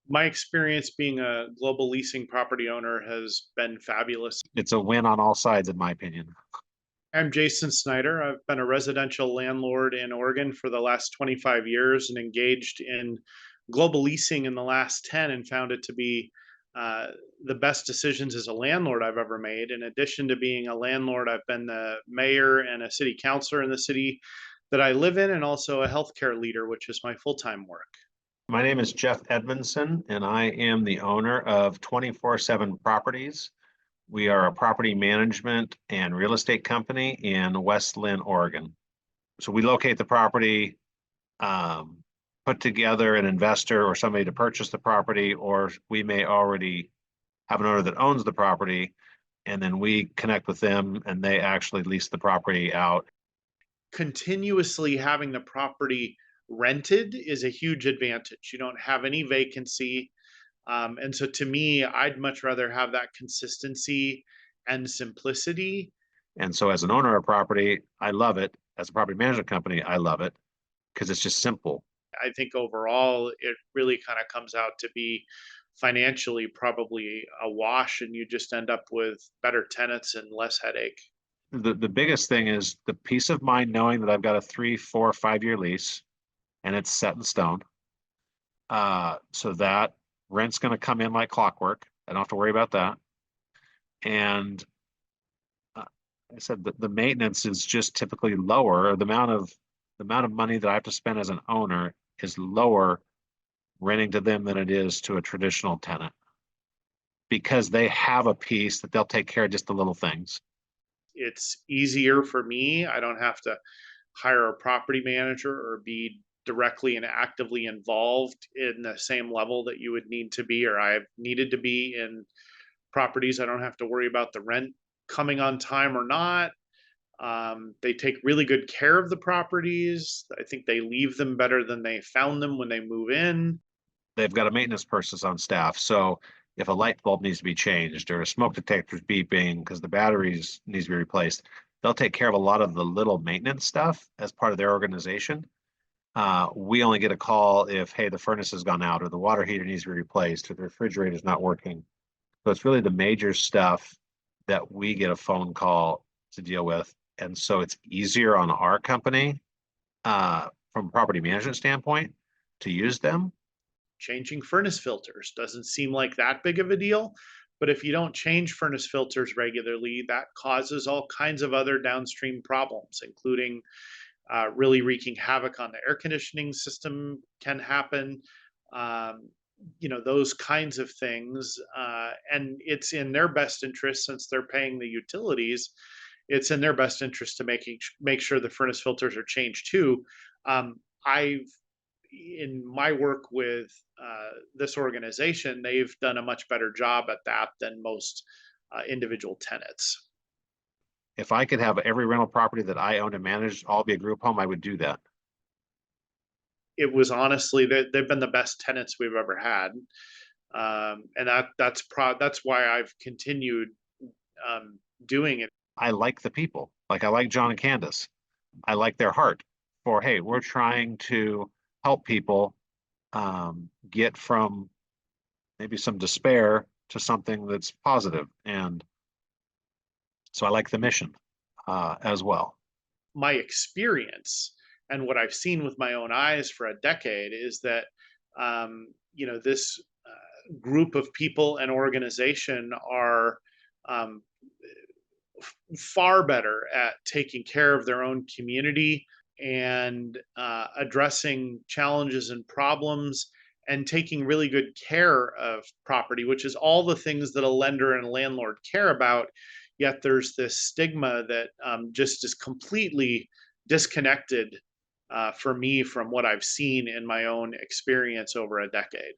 My experience being a global leasing property owner has been fabulous. It's a win on all sides, in my opinion. I'm Jason Snyder. I've been a residential landlord in Oregon for the last 25 years and engaged in global leasing in the last 10 and found it to be uh, the best decisions as a landlord I've ever made. In addition to being a landlord, I've been the mayor and a city councilor in the city that I live in, and also a healthcare leader, which is my full time work. My name is Jeff Edmondson, and I am the owner of 24/7 Properties. We are a property management and real estate company in West Lynn, Oregon. So we locate the property, um, put together an investor or somebody to purchase the property, or we may already have an owner that owns the property, and then we connect with them and they actually lease the property out. Continuously having the property rented is a huge advantage. You don't have any vacancy. And so to me, I'd much rather have that consistency and simplicity. And so as an owner of property, I love it. As a property management company, I love it because it's just simple. I think overall, it really kind of comes out to be financially probably a wash, and you just end up with better tenants and less headache. The biggest thing is the peace of mind knowing that I've got a 3, 4, 5 year lease and it's set in stone. So that rent's going to come in like clockwork. I don't have to worry about that. And uh, I said that the maintenance is just typically lower. Or the amount of money that I have to spend as an owner is lower renting to them than it is to a traditional tenant because they have a piece that they'll take care of just the little things. It's easier for me. I don't have to hire a property manager or be directly and actively involved in the same level that you would need to be, or I've needed to be in properties. I don't have to worry about the rent coming on time or not. They take really good care of the properties. I think they leave them better than they found them when they move in. They've got a maintenance person on staff. So if a light bulb needs to be changed or a smoke detector's beeping because the batteries needs to be replaced, they'll take care of a lot of the little maintenance stuff as part of their organization. We only get a call if, hey, the furnace has gone out or the water heater needs to be replaced or the refrigerator is not working. So it's really the major stuff that we get a phone call to deal with. And so it's easier on our company from a property management standpoint to use them. Changing furnace filters doesn't seem like that big of a deal. But if you don't change furnace filters regularly, that causes all kinds of other downstream problems, including really wreaking havoc on the air conditioning system can happen. Um, those kinds of things. And it's in their best interest, since they're paying the utilities, it's in their best interest to make sure the furnace filters are changed too. I've In my work with this organization, they've done a much better job at that than most individual tenants. If I could have every rental property that I own and manage all be a group home, I would do that. It was honestly they've been the best tenants we've ever had, and that's why I've continued doing it. I like the people. Like I like John and Candace. I like their heart for, hey, we're trying to help people get from maybe some despair to something that's positive. And so I like the mission as well. My experience and what I've seen with my own eyes for a decade is that this group of people and organization are um, far better at taking care of their own community and addressing challenges and problems and taking really good care of property, which is all the things that a lender and a landlord care about. Yet there's this stigma that just is completely disconnected for me from what I've seen in my own experience over a decade.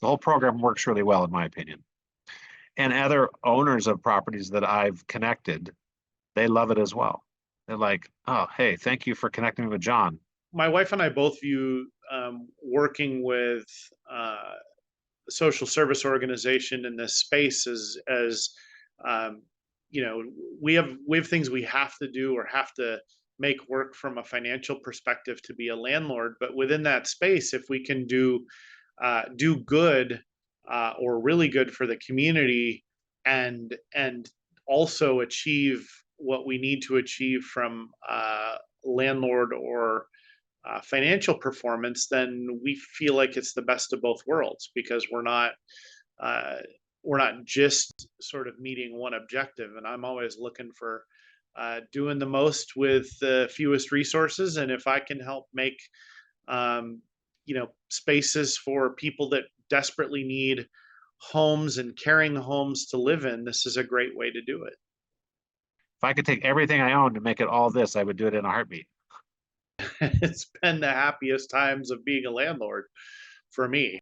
The whole program works really well, in my opinion. And other owners of properties that I've connected, they love it as well. They're like, oh, hey, thank you for connecting me with John. My wife and I both view working with a social service organization in this space as um, we have things we have to do or have to make work from a financial perspective to be a landlord. But within that space, if we can do do good or really good for the community, and also achieve what we need to achieve from landlord or financial performance, then we feel like it's the best of both worlds, because uh, we're not just sort of meeting one objective. And I'm always looking for doing the most with the fewest resources. And if I can help make um, spaces for people that desperately need homes and caring homes to live in, this is a great way to do it. If I could take everything I own to make it all this, I would do it in a heartbeat. It's been the happiest times of being a landlord for me.